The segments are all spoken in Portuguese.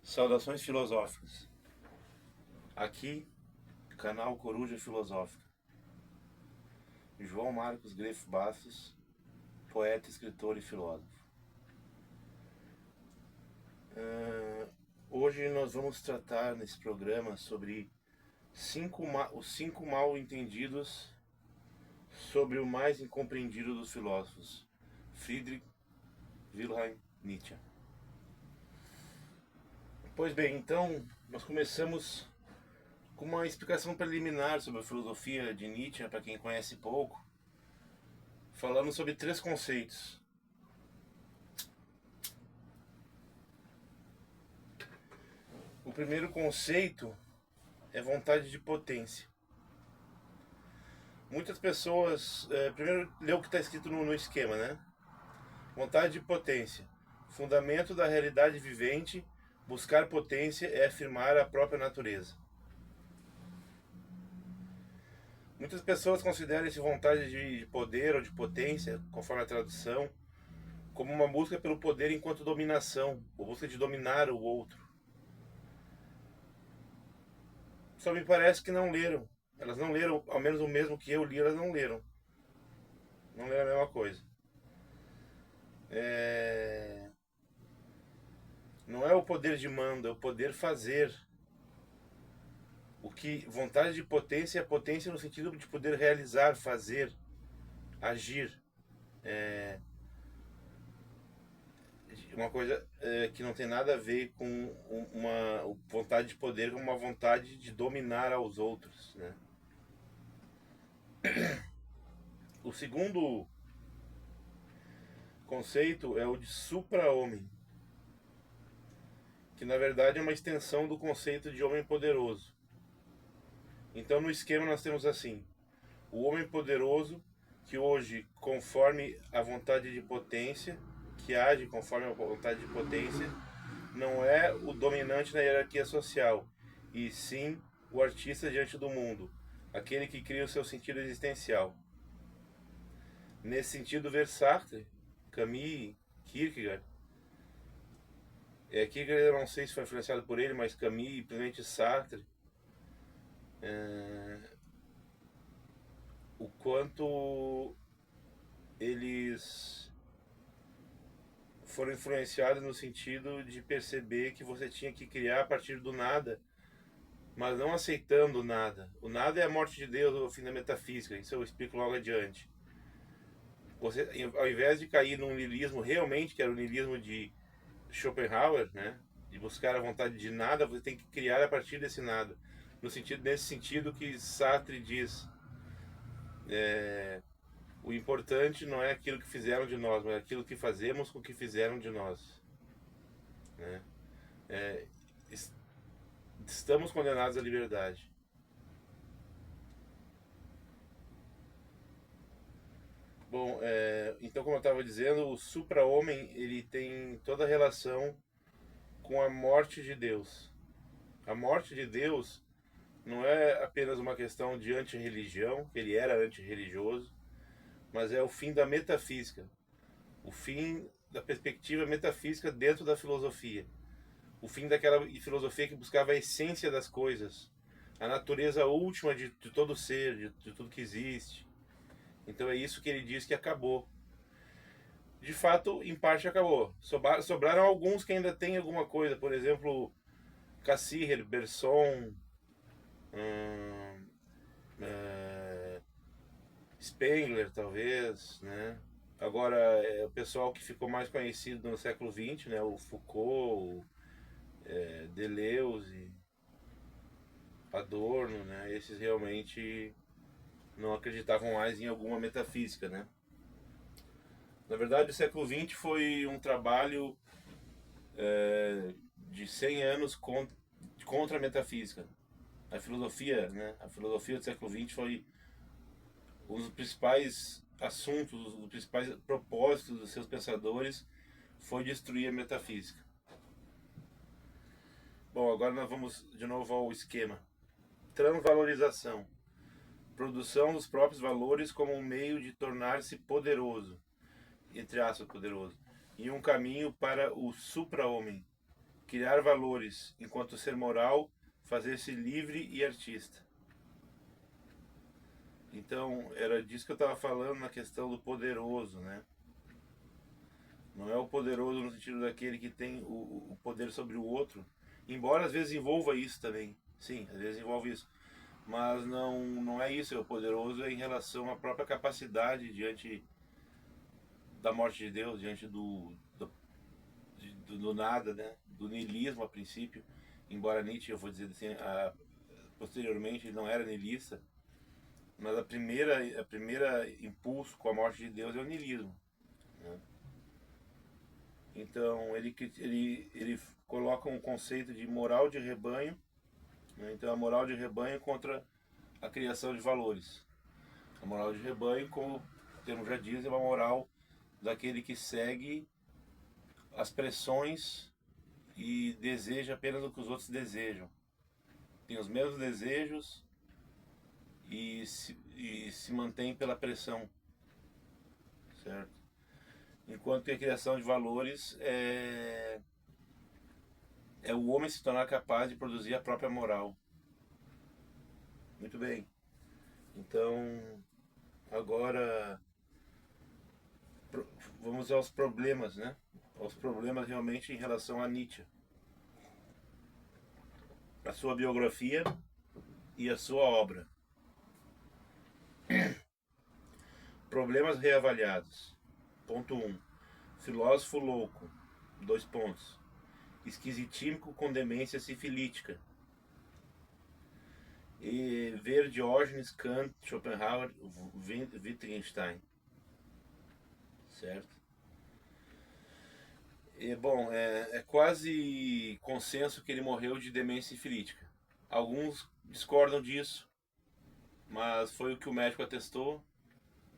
Saudações filosóficas. Aqui, canal Coruja Filosófica. João Marcos Grefo Bastos, poeta, escritor e filósofo. Hoje nós vamos tratar nesse programa sobre os 5 mal entendidos sobre o mais incompreendido dos filósofos, Friedrich Wilhelm Nietzsche. Pois bem, então nós começamos com uma explicação preliminar sobre a filosofia de Nietzsche, para quem conhece pouco, falando sobre 3 conceitos. O primeiro conceito é vontade de potência. Muitas pessoas, primeiro lê o que está escrito no esquema, né? Vontade de potência. Fundamento da realidade vivente, buscar potência é afirmar a própria natureza. Muitas pessoas consideram essa vontade de poder ou de potência, conforme a tradução, como uma busca pelo poder enquanto dominação, ou busca de dominar o outro. Só me parece que não leram. Elas não leram, ao menos o mesmo que eu li, elas não leram. Não leram a mesma coisa. Não é o poder de mando, é o poder fazer. O que vontade de potência é potência no sentido de poder realizar, fazer, agir. Uma coisa que não tem nada a ver com uma vontade de poder, com uma vontade de dominar aos outros, né? O segundo conceito é o de supra-homem, que na verdade é uma extensão do conceito de homem poderoso. Então no esquema nós temos assim: o homem poderoso, que hoje, conforme a vontade de potência, que age conforme a vontade de potência, não é o dominante na hierarquia social, e sim o artista diante do mundo, aquele que cria o seu sentido existencial. Nesse sentido, ver Sartre, Camus, Kierkegaard, Kierkegaard eu não sei se foi influenciado por ele, mas Camus e principalmente Sartre, o quanto eles foram influenciados no sentido de perceber que você tinha que criar a partir do nada, mas não aceitando nada. O nada é a morte de Deus, o fim da metafísica, isso eu explico logo adiante. Você, ao invés de cair num niilismo realmente, que era o niilismo de Schopenhauer, né, de buscar a vontade de nada, você tem que criar a partir desse nada. Nesse sentido que Sartre diz, o importante não é aquilo que fizeram de nós, mas aquilo que fazemos com o que fizeram de nós, né? É, estamos condenados à liberdade. Bom, então como eu estava dizendo, o supra-homem ele tem toda a relação com a morte de Deus. A morte de Deus não é apenas uma questão de antirreligião, ele era antirreligioso, mas é o fim da metafísica, o fim da perspectiva metafísica dentro da filosofia, o fim daquela filosofia que buscava a essência das coisas, a natureza última de todo ser, de tudo que existe. Então é isso que ele diz que acabou. De fato, em parte acabou. Sobraram alguns que ainda tem alguma coisa, por exemplo, Cassirer, Bergson, hum, Spengler, talvez, né? Agora, o pessoal que ficou mais conhecido no século XX, né? O Foucault, Deleuze, Adorno, né? Esses realmente não acreditavam mais em alguma metafísica, né? Na verdade, o século XX foi um trabalho de 100 anos contra a metafísica. A filosofia, né? A filosofia do século XX foi um dos principais assuntos, um dos principais propósitos dos seus pensadores foi destruir a metafísica. Bom, agora nós vamos de novo ao esquema. Transvalorização. Produção dos próprios valores como um meio de tornar-se poderoso, entre aspas, poderoso, e um caminho para o supra-homem, criar valores, enquanto ser moral, fazer-se livre e artista. Então, era disso que eu estava falando na questão do poderoso, né? Não é o poderoso no sentido daquele que tem o poder sobre o outro, embora às vezes envolva isso também. Sim, às vezes envolve isso. Mas não é isso, é o poderoso em relação à própria capacidade diante da morte de Deus, diante do nada, né? Do niilismo a princípio. Embora Nietzsche, eu vou dizer assim, posteriormente ele não era niilista, mas a primeira impulso com a morte de Deus é o niilismo, né? Então ele coloca um conceito de moral de rebanho, né? Então a moral de rebanho contra a criação de valores. A moral de rebanho, como o termo já diz, é uma moral daquele que segue as pressões e deseja apenas o que os outros desejam. Tem os mesmos desejos e se mantém pela pressão, certo? Enquanto que a criação de valores é o homem se tornar capaz de produzir a própria moral. Muito bem. Então, agora vamos aos problemas, né? Aos problemas realmente em relação a Nietzsche. A sua biografia e a sua obra. Problemas reavaliados. Ponto 1. Filósofo louco. 2 pontos. Esquisitímico com demência sifilítica. E ver Diógenes, Kant, Schopenhauer, Wittgenstein. Certo? E, bom, é quase consenso que ele morreu de demência sifilítica. Alguns discordam disso, mas foi o que o médico atestou.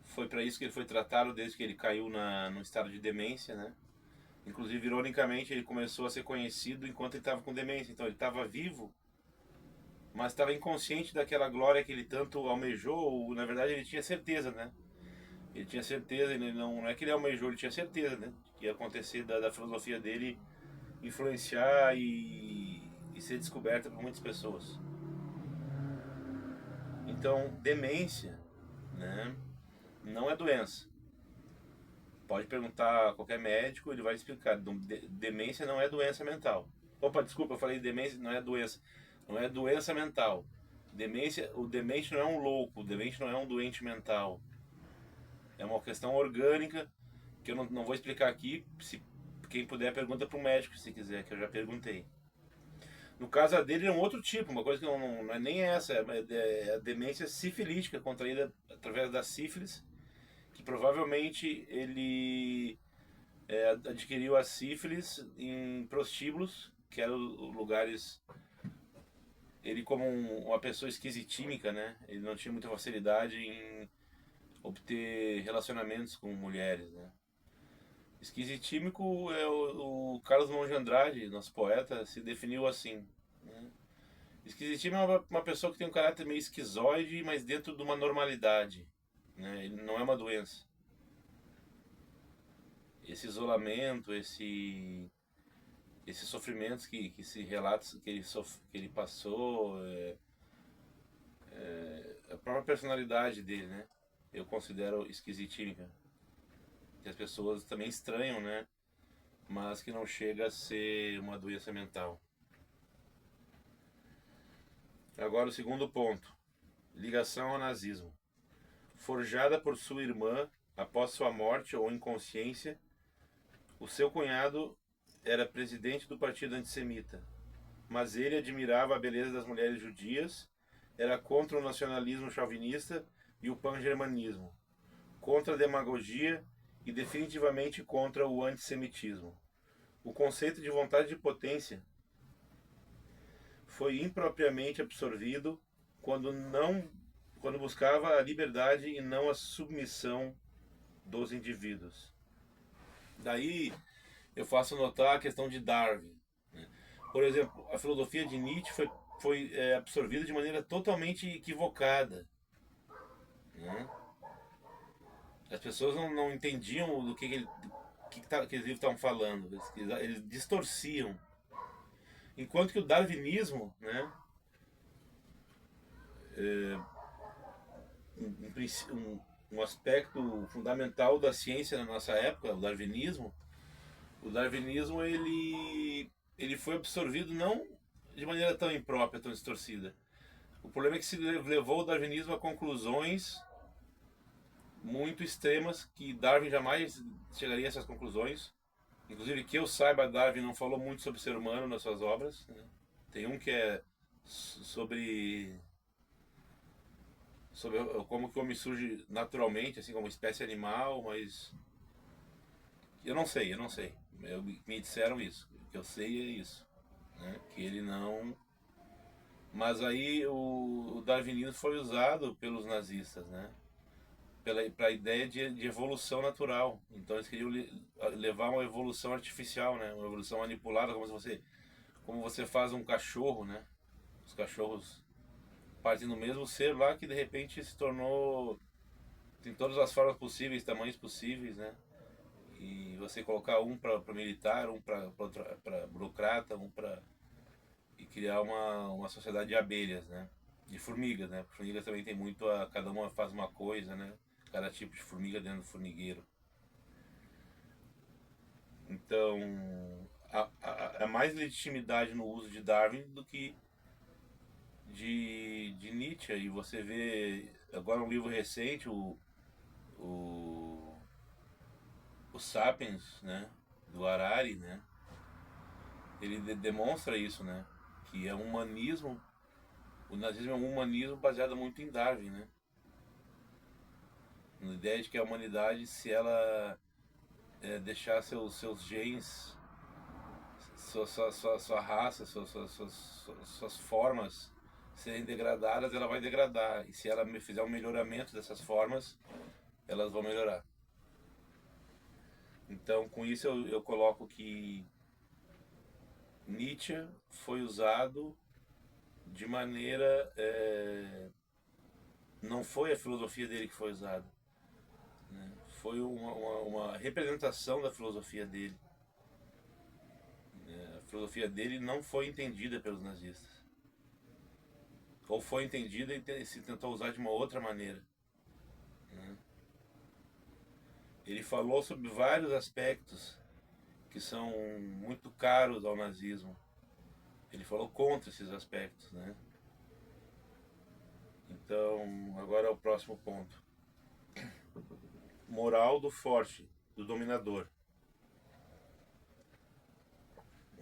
Foi para isso que ele foi tratado desde que ele caiu no estado de demência, né? Inclusive, ironicamente, ele começou a ser conhecido enquanto ele estava com demência. Então, ele estava vivo, mas estava inconsciente daquela glória que ele tanto almejou. Ou, na verdade, ele tinha certeza, né? Ele tinha certeza, ele não é que ele almejou, ele tinha certeza, né? Que ia acontecer da filosofia dele influenciar e ser descoberta por muitas pessoas. Então, demência, né? Não é doença. Pode perguntar a qualquer médico, ele vai explicar. Demência não é doença mental. Opa, desculpa, eu falei demência, não é doença. Não é doença mental. Demência, o demente não é um louco, o demente não é um doente mental. É uma questão orgânica que eu não vou explicar aqui. Se quem puder, pergunta para o médico se quiser, que eu já perguntei. No caso dele é um outro tipo, uma coisa que não é nem essa, é a demência sifilítica, contraída através da sífilis, que provavelmente ele adquiriu a sífilis em prostíbulos, que eram lugares. Ele, como uma pessoa esquisitímica, né? Ele não tinha muita facilidade em obter relacionamentos com mulheres, né? Esquisitímico é o Carlos Drummond de Andrade, nosso poeta, se definiu assim, né? Esquisitímico é uma pessoa que tem um caráter meio esquizoide, mas dentro de uma normalidade, né? Ele não é uma doença. Esse isolamento, esses sofrimentos que se relata que ele passou, a própria personalidade dele, né? Eu considero esquisitímica. Que as pessoas também estranham, né? Mas que não chega a ser uma doença mental. Agora o segundo ponto. Ligação ao nazismo. Forjada por sua irmã após sua morte ou inconsciência, o seu cunhado era presidente do partido antissemita, mas ele admirava a beleza das mulheres judias, era contra o nacionalismo chauvinista e o pan-germanismo, contra a demagogia e definitivamente contra o antissemitismo. O conceito de vontade de potência foi impropriamente absorvido quando buscava a liberdade e não a submissão dos indivíduos. Daí eu faço notar a questão de Darwin, né? Por exemplo, a filosofia de Nietzsche foi absorvida de maneira totalmente equivocada, né? As pessoas não entendiam do que eles estavam falando, eles distorciam. Enquanto que o darwinismo, né, um aspecto fundamental da ciência na nossa época, o darwinismo ele foi absorvido não de maneira tão imprópria, tão distorcida. O problema é que se levou o darwinismo a conclusões muito extremas que Darwin jamais chegaria a essas conclusões. Inclusive, que eu saiba, Darwin não falou muito sobre o ser humano nas suas obras, né? Tem um que é sobre como que o homem surge naturalmente, assim como espécie animal, mas eu não sei. Me disseram isso. O que eu sei é isso, né? Que ele não. Mas aí o darwinismo foi usado pelos nazistas, né? Para a ideia de evolução natural. Então eles queriam levar uma evolução artificial, né? Uma evolução manipulada, como você faz um cachorro, né? Os cachorros partem do mesmo ser lá que de repente se tornou, tem todas as formas possíveis, tamanhos possíveis, né? E você colocar um para militar, um para burocrata, um para e criar uma sociedade de abelhas, né? De formigas, né? Formigas também tem muito cada uma faz uma coisa, né? Cada tipo de formiga dentro do formigueiro. Então, há mais legitimidade no uso de Darwin do que de Nietzsche. E você vê agora um livro recente, o, o Sapiens, né? Do Harari, né? Ele demonstra isso, né? Que é um humanismo, o nazismo é um humanismo baseado muito em Darwin, né? Na ideia de que a humanidade, se ela deixar seus genes, sua raça, suas formas serem degradadas, ela vai degradar. E se ela fizer um melhoramento dessas formas, elas vão melhorar. Então, com isso, eu coloco que Nietzsche foi usado de maneira. Não foi a filosofia dele que foi usada, né? Foi uma representação da filosofia dele. A filosofia dele não foi entendida pelos nazistas. Ou foi entendida e se tentou usar de uma outra maneira, né? Ele falou sobre vários aspectos que são muito caros ao nazismo. Ele falou contra esses aspectos, né? Então, agora é o próximo ponto. Moral do forte, do dominador.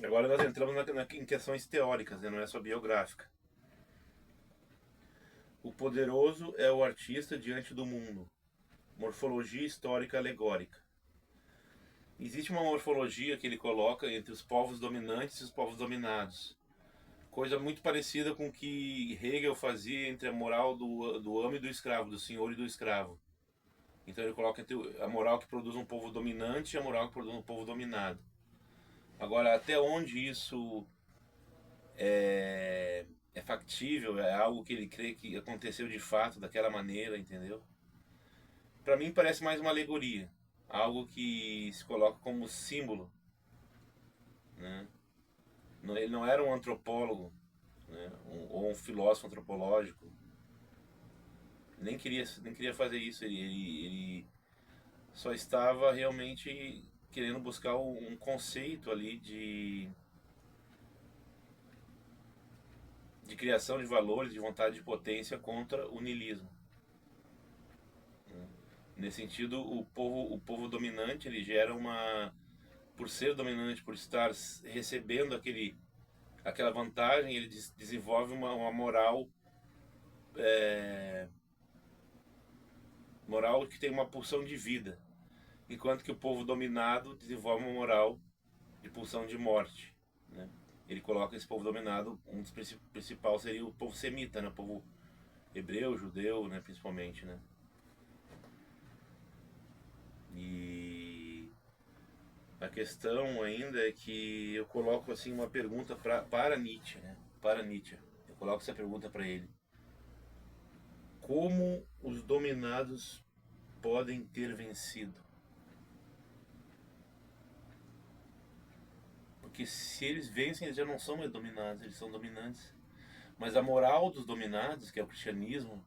Agora nós entramos em questões teóricas, né? Não é só biográfica. O poderoso é o artista diante do mundo. Morfologia histórica alegórica. Existe uma morfologia que ele coloca entre os povos dominantes e os povos dominados. Coisa muito parecida com o que Hegel fazia entre a moral do homem e do escravo, do senhor e do escravo. Então ele coloca entre a moral que produz um povo dominante e a moral que produz um povo dominado. Agora, até onde isso é factível, é algo que ele crê que aconteceu de fato daquela maneira, entendeu? Para mim parece mais uma alegoria, algo que se coloca como símbolo, né? Ele não era um antropólogo, né? Ou um filósofo antropológico, nem queria fazer isso, ele só estava realmente querendo buscar um conceito ali de criação de valores, de vontade de potência contra o niilismo. Nesse sentido, o povo dominante ele gera por ser dominante, por estar recebendo aquela vantagem, ele desenvolve uma moral, moral que tem uma pulsão de vida, enquanto que o povo dominado desenvolve uma moral de pulsão de morte, né? Ele coloca esse povo dominado, um dos principais seria o povo semita, né? O povo hebreu, judeu, né? Principalmente, né? E a questão ainda é que eu coloco assim uma pergunta para Nietzsche, né? Para Nietzsche. Eu coloco essa pergunta para ele. Como os dominados podem ter vencido? Porque se eles vencem, eles já não são mais dominados, eles são dominantes. Mas a moral dos dominados, que é o cristianismo,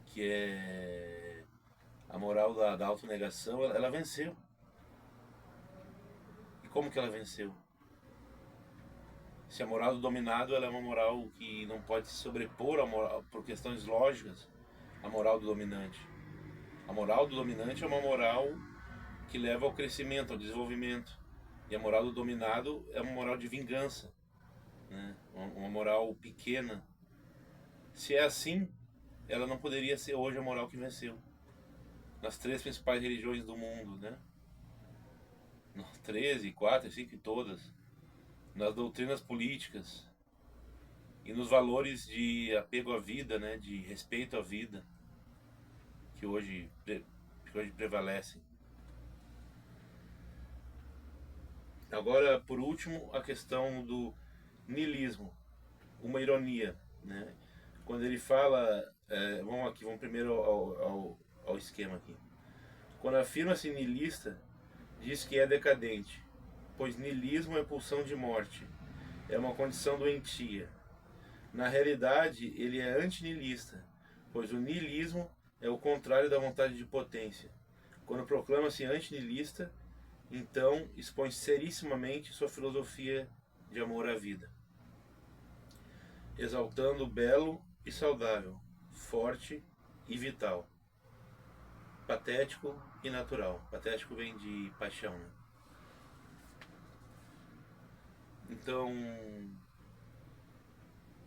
que é a moral da autonegação, ela venceu. E como que ela venceu? Se a moral do dominado ela é uma moral que não pode se sobrepor a moral, por questões lógicas, a moral do dominante. A moral do dominante é uma moral que leva ao crescimento, ao desenvolvimento. E a moral do dominado é uma moral de vingança, né? Uma moral pequena. Se é assim, ela não poderia ser hoje a moral que venceu. Nas 3 principais religiões do mundo, né? 13, 4, 5 e todas. Nas doutrinas políticas. E nos valores de apego à vida, né? De respeito à vida. Que hoje prevalecem. Agora, por último, a questão do niilismo, uma ironia, né? Quando ele fala, vamos primeiro ao esquema aqui. Quando afirma-se niilista, diz que é decadente, pois niilismo é pulsão de morte, é uma condição doentia. Na realidade, ele é antiniilista, pois o niilismo é o contrário da vontade de potência. Quando proclama-se antiniilista, então expõe serissimamente sua filosofia de amor à vida, exaltando o belo e saudável, forte e vital, patético e natural. Patético vem de paixão, né? Então,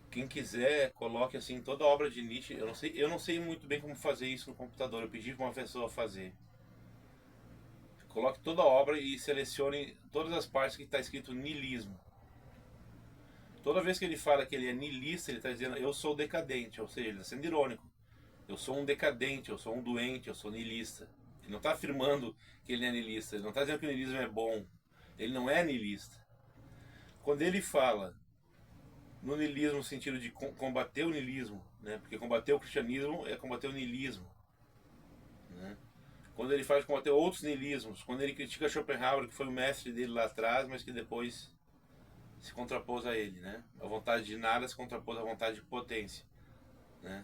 quem quiser, coloque assim toda a obra de Nietzsche. Eu não sei muito bem como fazer isso no computador. Eu pedi para uma pessoa fazer. Coloque toda a obra e selecione todas as partes que está escrito niilismo. Toda vez que ele fala que ele é niilista, ele está dizendo eu sou decadente, ou seja, ele está sendo irônico. Eu sou um decadente, eu sou um doente, eu sou niilista. Ele não está afirmando que ele é niilista, ele não está dizendo que o niilismo é bom. Ele não é niilista. Quando ele fala no niilismo no sentido de combater o niilismo, né? Porque combater o cristianismo é combater o niilismo, né? Quando ele fala de combater outros niilismos, quando ele critica Schopenhauer, que foi o mestre dele lá atrás, mas que depois se contrapôs a ele, né? A vontade de nada se contrapôs à vontade de potência, né?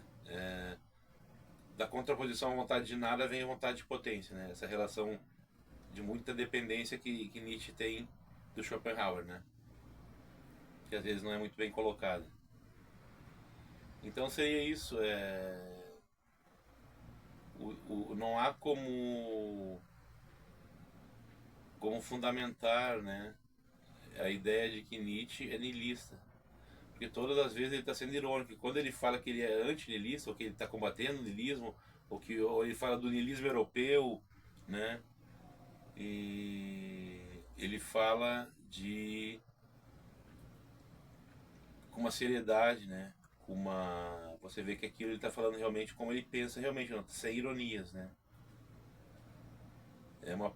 Da contraposição à vontade de nada vem a vontade de potência, né? Essa relação de muita dependência que Nietzsche tem do Schopenhauer, né? Que às vezes não é muito bem colocada. Então seria isso. Não há como fundamentar, né, a ideia de que Nietzsche é niilista. Porque todas as vezes ele está sendo irônico. E quando ele fala que ele é anti-niilista, ou que ele está combatendo o niilismo, ou ele fala do niilismo europeu, né, e ele fala com uma seriedade, né, você vê que aquilo ele está falando realmente como ele pensa realmente, não, sem ironias, né.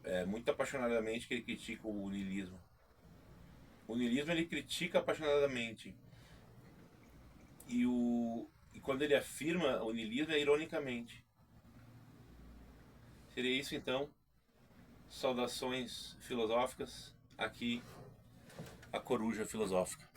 É muito apaixonadamente que ele critica o niilismo. O niilismo ele critica apaixonadamente. E quando ele afirma o niilismo é ironicamente. Seria isso então. Saudações filosóficas. Aqui a coruja filosófica.